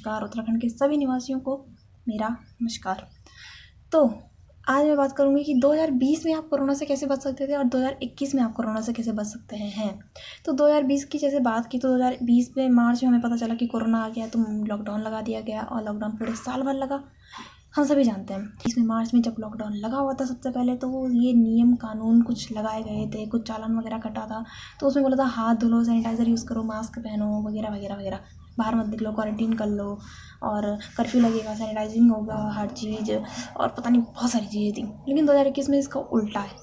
नमस्कार। उत्तराखंड के सभी निवासियों को मेरा नमस्कार। तो आज मैं बात करूंगी कि 2020 में आप कोरोना से कैसे बच सकते थे और 2021 में आप कोरोना से कैसे बच सकते हैं। तो 2020 की जैसे बात की तो 2020 में मार्च में हमें पता चला कि कोरोना आ गया, तो लॉकडाउन लगा दिया गया और लॉकडाउन पूरे साल भर लगा, हम सभी जानते हैं। इसमें मार्च में जब लॉकडाउन लगा हुआ था सबसे पहले, तो ये नियम कानून कुछ लगाए गए थे, कुछ चालान वगैरह कटा था। तो उसमें बोला था हाथ धो लो, सैनिटाइज़र यूज़ करो, मास्क पहनो वगैरह वगैरह वगैरह, बाहर मत निकलो, क्वारंटीन कर लो और कर्फ्यू लगेगा, सैनिटाइजिंग होगा, हर चीज़ और पता नहीं बहुत सारी चीज़ें थी। लेकिन 2021 में इसका उल्टा है।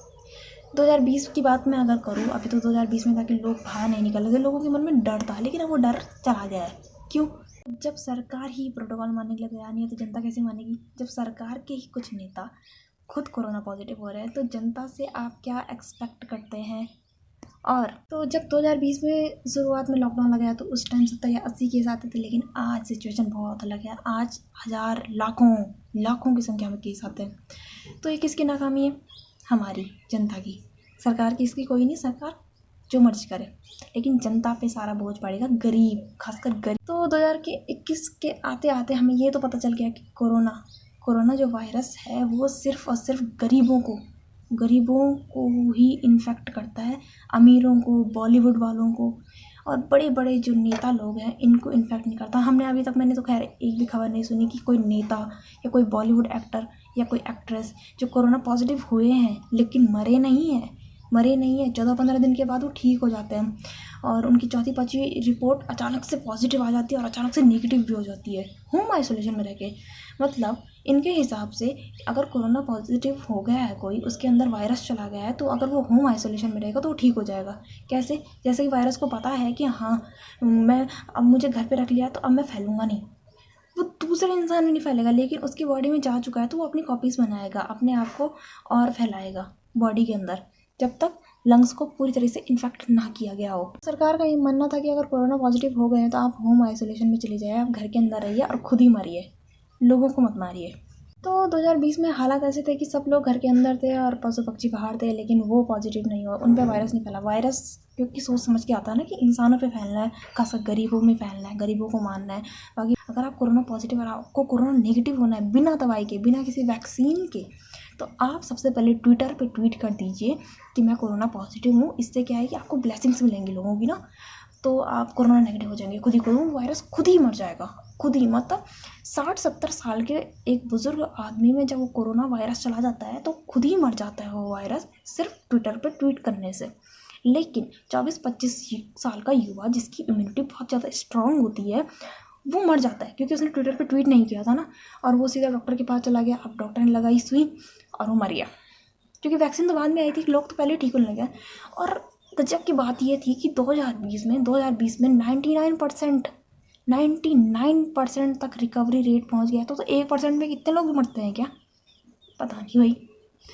2020 की बात मैं अगर करूँ, अभी तो 2020 में था कि लोग बाहर नहीं निकल रहे थे, लोगों के मन में डर था, लेकिन अब वो डर चला गया है। क्यों? जब सरकार ही प्रोटोकॉल मानने के लिए तैयार नहीं है तो जनता कैसे मानेगी? जब सरकार के ही कुछ नेता खुद कोरोना पॉजिटिव हो रहे हैं तो जनता से आप क्या एक्सपेक्ट करते हैं? और तो जब 2020 में शुरुआत में लॉकडाउन लगाया तो उस टाइम 70 या 80 केस आते थे, लेकिन आज सिचुएशन बहुत अलग है। आज हज़ार लाखों की संख्या में केस आते हैं। तो ये किसकी नाकामी है? हमारी जनता की। सरकार की इसकी कोई नहीं, सरकार जो मर्जी करे, लेकिन जनता पे सारा बोझ पड़ेगा, गरीब, खासकर गरीब। तो 2021 के आते आते हमें ये तो पता चल गया कि कोरोना जो वायरस है वो सिर्फ और सिर्फ गरीबों को ही इन्फेक्ट करता है। अमीरों को, बॉलीवुड वालों को और बड़े बड़े जो नेता लोग हैं इनको इन्फेक्ट नहीं करता। मैंने तो खैर एक भी खबर नहीं सुनी कि कोई नेता या कोई बॉलीवुड एक्टर या कोई एक्ट्रेस जो कोरोना पॉजिटिव हुए हैं लेकिन मरे नहीं हैं। 14-15 दिन के बाद वो ठीक हो जाते हैं और उनकी चौथी पाँचवीं रिपोर्ट अचानक से पॉजिटिव आ जाती है और अचानक से नेगेटिव भी हो जाती है होम आइसोलेशन में रह के। मतलब इनके हिसाब से अगर कोरोना पॉजिटिव हो गया है कोई, उसके अंदर वायरस चला गया है, तो अगर वो होम आइसोलेशन में रहेगा तो वो ठीक हो जाएगा। कैसे? जैसे कि वायरस को पता है कि हाँ, मैं अब मुझे घर पे रख लिया तो अब मैं फैलूँगा नहीं, वो दूसरे इंसान में नहीं फैलेगा, लेकिन उसकी बॉडी में जा चुका है तो वो अपनी कॉपीज़ बनाएगा, अपने आप को और फैलाएगा बॉडी के अंदर, जब तक लंग्स को पूरी तरह से इन्फेक्ट ना किया गया हो। सरकार का ये मानना था कि अगर कोरोना पॉजिटिव हो गए हैं तो आप होम आइसोलेशन में चले जाइए, आप घर के अंदर रहिए और खुद ही मरिए, लोगों को मत मारिए। तो 2020 में हालात ऐसे थे कि सब लोग घर के अंदर थे और पशु पक्षी बाहर थे, लेकिन वो पॉजिटिव नहीं हुआ, उन पर वायरस नहीं फैला। वायरस क्योंकि सोच समझ के आता है ना कि इंसानों पे फैलना है, खासकर गरीबों में फैलना है, गरीबों को मारना है। बाकी अगर आप कोरोना पॉजिटिव और आपको कोरोना नेगेटिव होना है बिना दवाई के, बिना किसी वैक्सीन के, तो आप सबसे पहले ट्विटर पे ट्वीट कर दीजिए कि मैं कोरोना पॉजिटिव हूँ। इससे क्या है कि आपको ब्लेसिंग्स मिलेंगी लोगों की ना, तो आप कोरोना नेगेटिव हो जाएंगे, खुद ही वायरस खुद ही मर जाएगा, खुद ही। मतलब 60-70 साल के एक बुजुर्ग आदमी में जब वो कोरोना वायरस चला जाता है तो खुद ही मर जाता है वो वायरस, सिर्फ ट्विटर पे ट्वीट करने से। लेकिन 24-25 साल का युवा जिसकी इम्यूनिटी बहुत ज़्यादा स्ट्रांग होती है वो मर जाता है क्योंकि उसने ट्विटर पे ट्वीट नहीं किया था ना, और वो सीधा डॉक्टर के पास चला गया। अब डॉक्टर ने लगाई सुई और वो मर गया, क्योंकि वैक्सीन तो बाद में आई थी, लोग तो पहले ठीक होने लगे। और गजब की बात ये थी कि 2020 में 99% तक रिकवरी रेट पहुंच गया। तो 1% में कितने लोग मरते हैं क्या, पता नहीं भाई।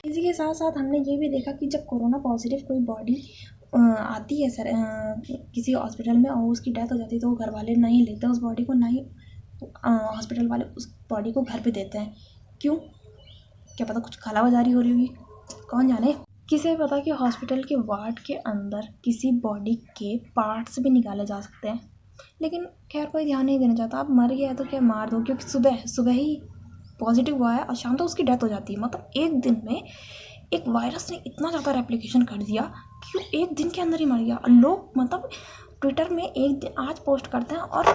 इसी के साथ साथ हमने ये भी देखा कि जब कोरोना पॉजिटिव कोई बॉडी आती है किसी हॉस्पिटल में और उसकी डेथ हो जाती है तो घर वाले नहीं लेते उस बॉडी को, ना ही हॉस्पिटल वाले उस बॉडी को घर पे देते हैं। क्यों? क्या पता कुछ कालाबाजारी हो रही होगी, कौन जाने। किसे पता कि हॉस्पिटल के वार्ड के अंदर किसी बॉडी के पार्ट्स भी निकाले जा सकते हैं, लेकिन खैर कोई ध्यान नहीं देना चाहता। आप मर गया तो क्या मार दो, क्योंकि सुबह ही पॉजिटिव हुआ है और शाम तक उसकी डेथ हो जाती है। मतलब एक दिन में एक वायरस ने इतना ज़्यादा रेप्लिकेशन कर दिया कि वो एक दिन के अंदर ही मर गया। और लोग मतलब ट्विटर में एक दिन आज पोस्ट करते हैं और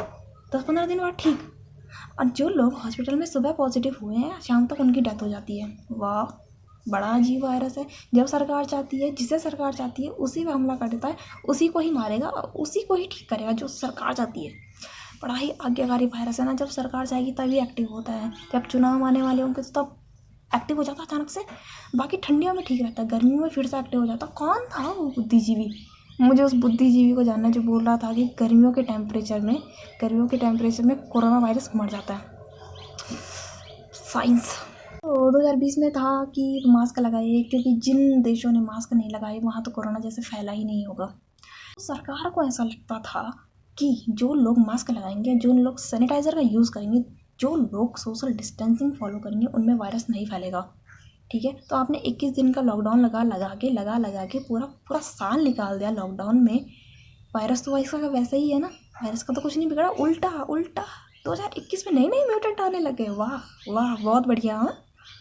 10-15 दिन बाद ठीक, और जो लोग हॉस्पिटल में सुबह पॉजिटिव हुए हैं शाम तक उनकी डेथ हो जाती है। वाह, बड़ा अजीब वायरस है। जब सरकार चाहती है, जिसे सरकार चाहती है उसी पे हमला कर देता है, उसी को ही मारेगा और उसी को ही ठीक करेगा जो सरकार चाहती है। बड़ा ही आज्ञाकारी वायरस है ना, जब सरकार चाहेगी तभी एक्टिव होता है। जब चुनाव आने वाले होंगे तो तब एक्टिव हो जाता है अचानक से। बाकी ठंडियों में ठीक रहता है, गर्मियों में फिर से एक्टिव हो जाता। कौन था वो बुद्धिजीवी? मुझे उस बुद्धिजीवी को जानना जो बोल रहा था कि गर्मियों के टेम्परेचर में कोरोना वायरस मर जाता है। साइंस। तो 2020 में था कि मास्क लगाइए, क्योंकि जिन देशों ने मास्क नहीं लगाए वहाँ तो कोरोना जैसे फैला ही नहीं होगा। तो सरकार को ऐसा लगता था कि जो लोग मास्क लगाएंगे, जो लोग सैनिटाइज़र का यूज़ करेंगे, जो लोग सोशल डिस्टेंसिंग फॉलो करेंगे, उनमें वायरस नहीं फैलेगा। ठीक है, तो आपने 21 दिन का लॉकडाउन लगा के पूरा साल निकाल दिया लॉकडाउन में। वायरस तो वैसा का वैसा ही है ना, वायरस का तो कुछ नहीं बिगड़ा, उल्टा 2021 में नए नए म्यूटेंट आने लगे। वाह वाह, बहुत बढ़िया। हाँ,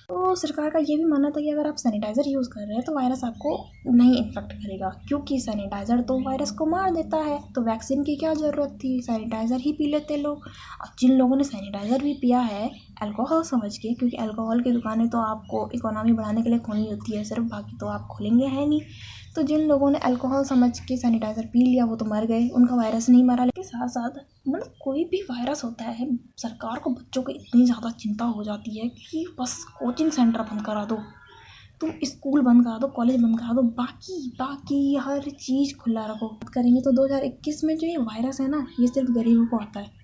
तो सरकार का ये भी मानना था कि अगर आप सैनिटाइज़र यूज़ कर रहे हैं तो वायरस आपको नहीं इन्फेक्ट करेगा, क्योंकि सैनिटाइज़र तो वायरस को मार देता है। तो वैक्सीन की क्या ज़रूरत थी, सैनिटाइज़र ही पी लेते लोग। अब जिन लोगों ने सैनिटाइज़र भी पिया है अल्कोहल समझ के, क्योंकि अल्कोहल की दुकानें तो आपको इकोनॉमी बढ़ाने के लिए खोलनी होती है सिर्फ, बाकी तो आप खोलेंगे है नहीं। तो जिन लोगों ने अल्कोहल समझ के सैनिटाइज़र पी लिया वो तो मर गए, उनका वायरस नहीं मरा। लेकिन साथ साथ मतलब कोई भी वायरस होता है, सरकार को बच्चों की इतनी ज़्यादा चिंता हो जाती है कि बस कोचिंग सेंटर बंद करा दो, तुम स्कूल बंद करा दो, कॉलेज बंद करा दो, बाकी हर चीज़ खुला रखो। बात करेंगे तो 2021 में जो ये वायरस है ना, ये सिर्फ गरीबों को आता है,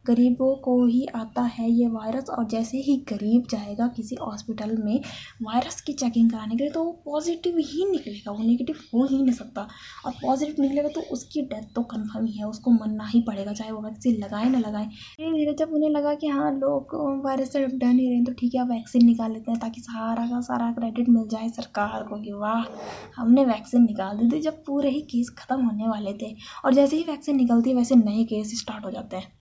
गरीबों को ही आता है ये वायरस। और जैसे ही गरीब जाएगा किसी हॉस्पिटल में वायरस की चेकिंग कराने के लिए तो वो पॉजिटिव ही निकलेगा, वो नेगेटिव हो ही नहीं सकता। और पॉजिटिव निकलेगा तो उसकी डेथ तो कंफर्म ही है, उसको मरना ही पड़ेगा, चाहे वो वैक्सीन लगाए ना लगाए। धीरे धीरे जब उन्हें लगा कि हाँ लोग वायरस से डर नहीं रहे तो ठीक है, अब वैक्सीन निकाल लेते हैं ताकि सारा का सारा क्रेडिट मिल जाए सरकार को कि वाह हमने वैक्सीन निकाल दी थी, जब पूरे ही केस ख़त्म होने वाले थे। और जैसे ही वैक्सीन निकलती है वैसे नए केस स्टार्ट हो जाते हैं,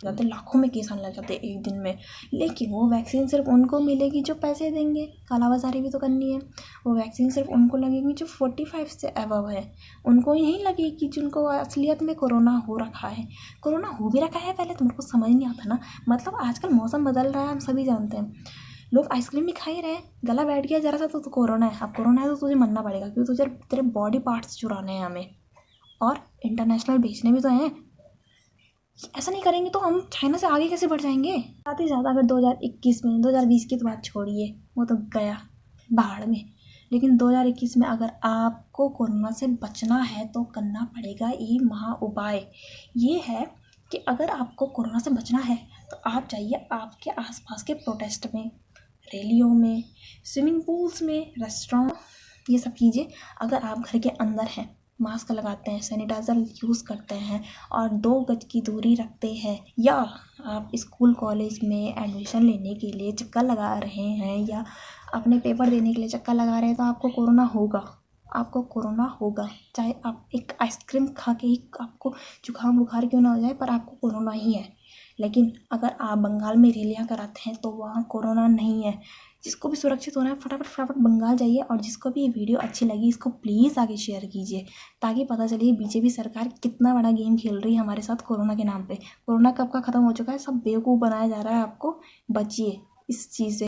लाखों में केस आने लग जाते हैं एक दिन में। लेकिन वो वैक्सीन सिर्फ उनको मिलेगी जो पैसे देंगे, कालाबाजारी भी तो करनी है। वो वैक्सीन सिर्फ उनको लगेगी जो 45 से अबव है, उनको ही नहीं लगेगी जिनको असलियत में कोरोना हो रखा है। कोरोना हो भी रखा है पहले तो मेरे को समझ नहीं आता ना, मतलब आजकल मौसम बदल रहा है, हम सभी जानते हैं। लोग आइसक्रीम भी खा ही रहे हैं, गला बैठ गया जरा सा तो कोरोना है। अब कोरोना है तो तुझे मरना पड़ेगा, क्योंकि तुझे तेरे बॉडी पार्ट्स चुराने हैं हमें, और इंटरनेशनल बेचने भी तो हैं। ऐसा नहीं करेंगे तो हम चाइना से आगे कैसे बढ़ जाएंगे। साथ ही ज़्यादा अगर 2021 में, 2020 की तो बात छोड़िए, वो तो गया भाड़ में। लेकिन 2021 में अगर आपको कोरोना से बचना है तो करना पड़ेगा ये महा उपाय। ये है कि अगर आपको कोरोना से बचना है तो आप जाइए आपके आसपास के प्रोटेस्ट में, रैलियों में, स्विमिंग पूल्स में, रेस्टोरेंट, ये सब कीजिए। अगर आप घर के अंदर हैं, मास्क लगाते हैं, सैनिटाइज़र यूज़ करते हैं और 2 गज की दूरी रखते हैं, या आप स्कूल कॉलेज में एडमिशन लेने के लिए चक्कर लगा रहे हैं या अपने पेपर देने के लिए चक्कर लगा रहे हैं, तो आपको कोरोना होगा, आपको कोरोना होगा। चाहे आप एक आइसक्रीम खा के ही आपको जुकाम बुखार क्यों ना हो जाए, पर आपको कोरोना ही है। लेकिन अगर आप बंगाल में रैलियाँ कराते हैं तो वहाँ कोरोना नहीं है। जिसको भी सुरक्षित होना है फटाफट बंगाल जाइए। और जिसको भी ये वीडियो अच्छी लगी इसको प्लीज़ आगे शेयर कीजिए, ताकि पता चले बीजेपी सरकार कितना बड़ा गेम खेल रही है हमारे साथ कोरोना के नाम पे। कोरोना कब का ख़त्म हो चुका है, सब बेवकूफ़ बनाया जा रहा है आपको। बचिए इस चीज़ से।